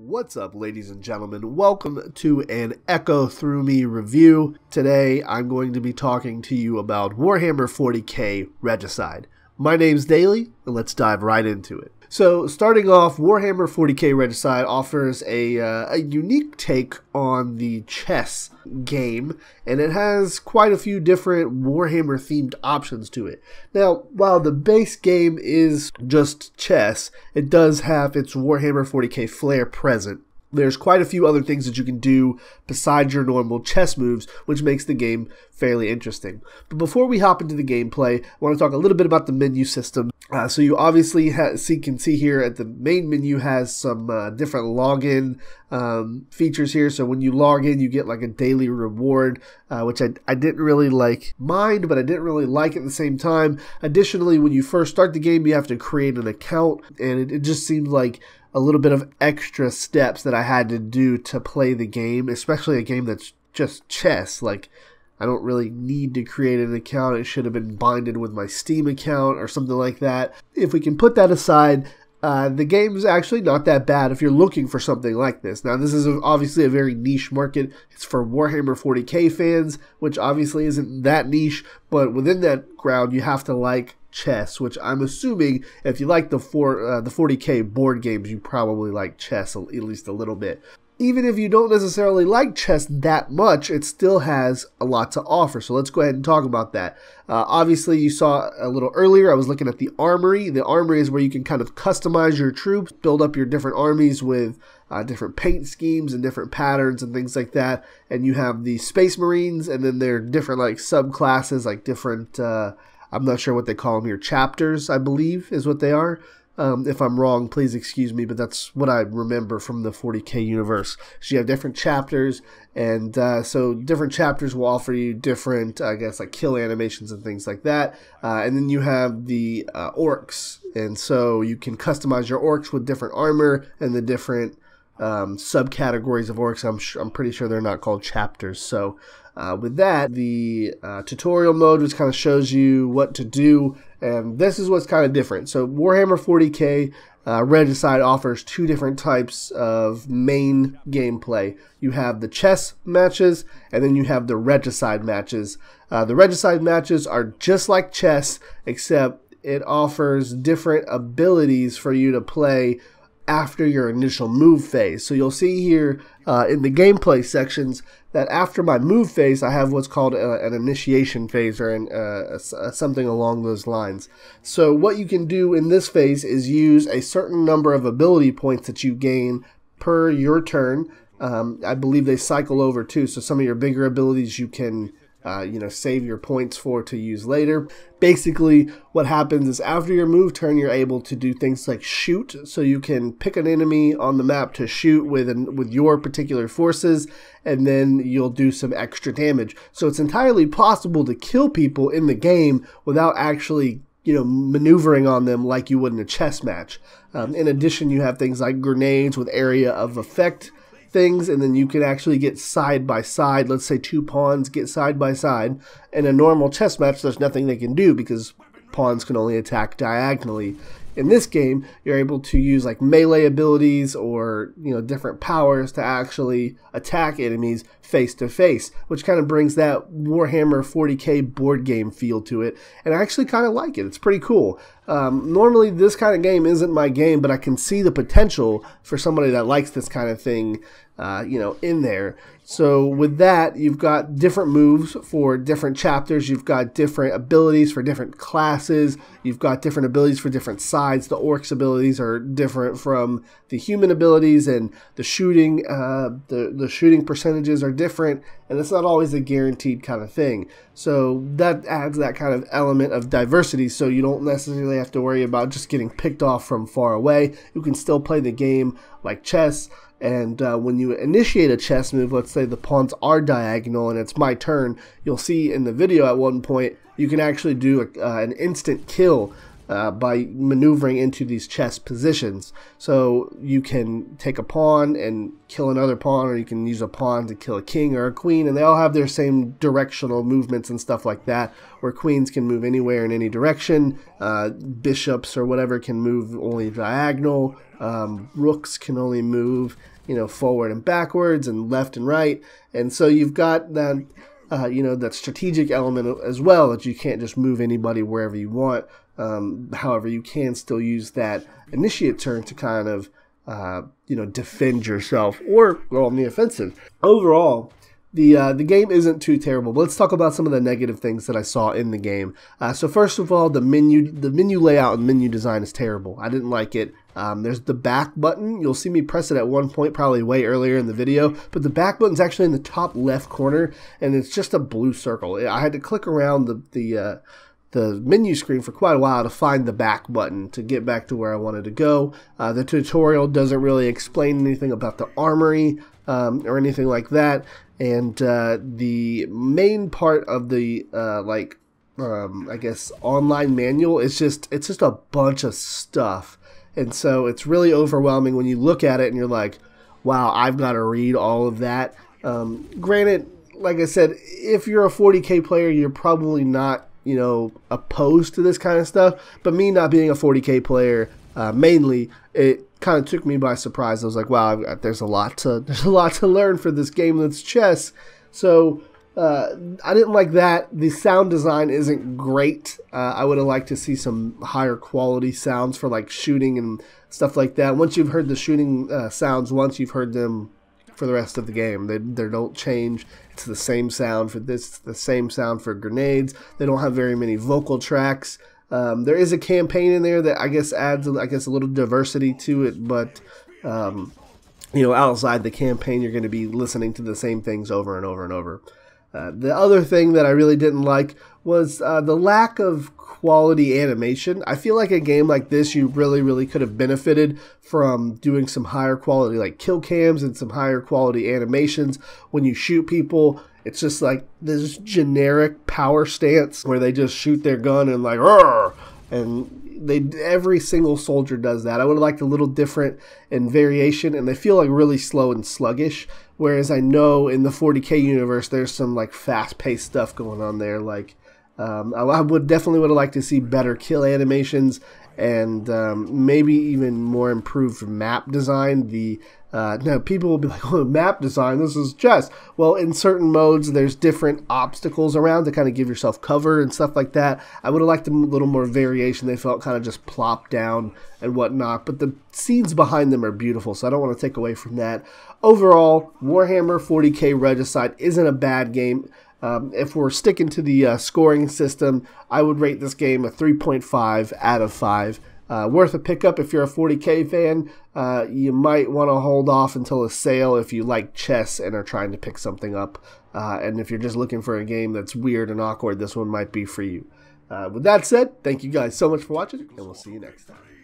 What's up, ladies and gentlemen? Welcome to an Echo Through Me review. Today I'm going to be talking to you about Warhammer 40k Regicide. My name's Daly, and let's dive right into it. So, starting off, Warhammer 40k Regicide offers a unique take on the chess game, and it has quite a few different Warhammer-themed options to it. Now, while the base game is just chess, it does have its Warhammer 40k flair present. There's quite a few other things that you can do besides your normal chess moves, which makes the game fairly interesting. But before we hop into the gameplay, I want to talk a little bit about the menu system. So you obviously can see here at the main menu has some different login features here. So when you log in, you get like a daily reward, which I didn't really mind, but I didn't really like at the same time. Additionally, when you first start the game, you have to create an account, and it just seemed like a little bit of extra steps that I had to do to play the game, especially a game that's just chess. Like, I don't really need to create an account. It should have been binded with my Steam account or something like that. If we can put that aside, the game's actually not that bad if you're looking for something like this. Now, this is obviously a very niche market. It's for Warhammer 40k fans, which obviously isn't that niche, but within that ground, you have to like chess, which I'm assuming if you like the 40k board games, you probably like chess at least a little bit. Even if you don't necessarily like chess that much, it still has a lot to offer. So let's go ahead and talk about that. Obviously, you saw a little earlier, I was looking at the armory. The armory is where you can kind of customize your troops, build up your different armies with different paint schemes and different patterns and things like that. And you have the Space Marines, and then there are different like subclasses, like different, I'm not sure what they call them here, chapters, I believe is what they are. If I'm wrong, please excuse me, but that's what I remember from the 40k universe. So you have different chapters, and so different chapters will offer you different, I guess, like kill animations and things like that. And then you have the orcs, and so you can customize your orcs with different armor and the different subcategories of orcs. I'm pretty sure they're not called chapters. So with that, the tutorial mode just kind of shows you what to do, and this is what's kind of different. So Warhammer 40k Regicide offers two different types of main gameplay. You have the chess matches, and then you have the Regicide matches. The Regicide matches are just like chess, except it offers different abilities for you to play after your initial move phase. So you'll see here in the gameplay sections that after my move phase, I have what's called an initiation phase, or something along those lines. So what you can do in this phase is use a certain number of ability points that you gain per your turn. I believe they cycle over too, so some of your bigger abilities you can save your points for to use later. Basically, what happens is after your move turn, you're able to do things like shoot. So you can pick an enemy on the map to shoot with your particular forces, and then you'll do some extra damage. So it's entirely possible to kill people in the game without actually maneuvering on them like you would in a chess match. In addition, you have things like grenades with area of effect things, and then you can actually get side by side. Let's say two pawns get side by side. In a normal chess match, there's nothing they can do because pawns can only attack diagonally. In this game, you're able to use like melee abilities or different powers to actually attack enemies face to face, which kind of brings that Warhammer 40k board game feel to it, and I actually kind of like it. It's pretty cool. Normally this kind of game isn't my game, but I can see the potential for somebody that likes this kind of thing in there. So with that, you've got different moves for different chapters. You've got different abilities for different classes. You've got different abilities for different sides. The orcs' abilities are different from the human abilities, and the shooting percentages are different, and it's not always a guaranteed kind of thing. So that adds that kind of element of diversity, so you don't necessarily have to worry about just getting picked off from far away. You can still play the game like chess. And when you initiate a chess move, let's say the pawns are diagonal and it's my turn, you'll see in the video at one point you can actually do an instant kill by maneuvering into these chess positions. So you can take a pawn and kill another pawn, or you can use a pawn to kill a king or a queen, and they all have their same directional movements and stuff like that, where queens can move anywhere in any direction, bishops or whatever can move only diagonal, rooks can only move forward and backwards and left and right. And so you've got that, that strategic element as well, that you can't just move anybody wherever you want. However, you can still use that initiate turn to kind of, defend yourself or go on the offensive. Overall, the game isn't too terrible. But let's talk about some of the negative things that I saw in the game. So first of all, the menu layout and menu design is terrible. I didn't like it. There's the back button. You'll see me press it at one point, probably way earlier in the video, but the back button's actually in the top left corner, and it's just a blue circle. I had to click around the menu screen for quite a while to find the back button to get back to where I wanted to go. The tutorial doesn't really explain anything about the armory or anything like that, and the main part of the I guess online manual is just a bunch of stuff, and so it's really overwhelming when you look at it and you're like, wow, I've got to read all of that. Granted, like I said, if you're a 40k player, you're probably not opposed to this kind of stuff, but me not being a 40k player, mainly, it kind of took me by surprise. I was like, wow, there's a lot to learn for this game that's chess. So I didn't like that. The sound design isn't great. I would have liked to see some higher quality sounds for like shooting and stuff like that. Once you've heard the shooting sounds once, you've heard them for the rest of the game. They don't change. It's the same sound for this. It's the same sound for grenades. They don't have very many vocal tracks. There is a campaign in there that I guess adds a little diversity to it, but outside the campaign, you're going to be listening to the same things over and over and over. The other thing that I really didn't like was the lack of quality animation. I feel like a game like this, you really could have benefited from doing some higher quality like kill cams and some higher quality animations. When you shoot people, it's just like this generic power stance where they just shoot their gun and like, "Arr!" And every single soldier does that. I would have liked a little different and variation, and they feel like really slow and sluggish. Whereas I know in the 40k universe, there's some like fast-paced stuff going on there. Like I would definitely have liked to see better kill animations and maybe even more improved map design. Now people will be like, "Oh, map design, this is chess." Well, in certain modes, there's different obstacles around to kind of give yourself cover and stuff like that. I would have liked a little more variation. They felt kind of just plopped down and whatnot, but the scenes behind them are beautiful, so I don't want to take away from that. Overall, Warhammer 40k Regicide isn't a bad game. If we're sticking to the scoring system, I would rate this game a 3.5 out of 5. Worth a pickup if you're a 40k fan. You might want to hold off until a sale if you like chess and are trying to pick something up. And if you're just looking for a game that's weird and awkward, this one might be for you. With that said, thank you guys so much for watching, and we'll see you next time.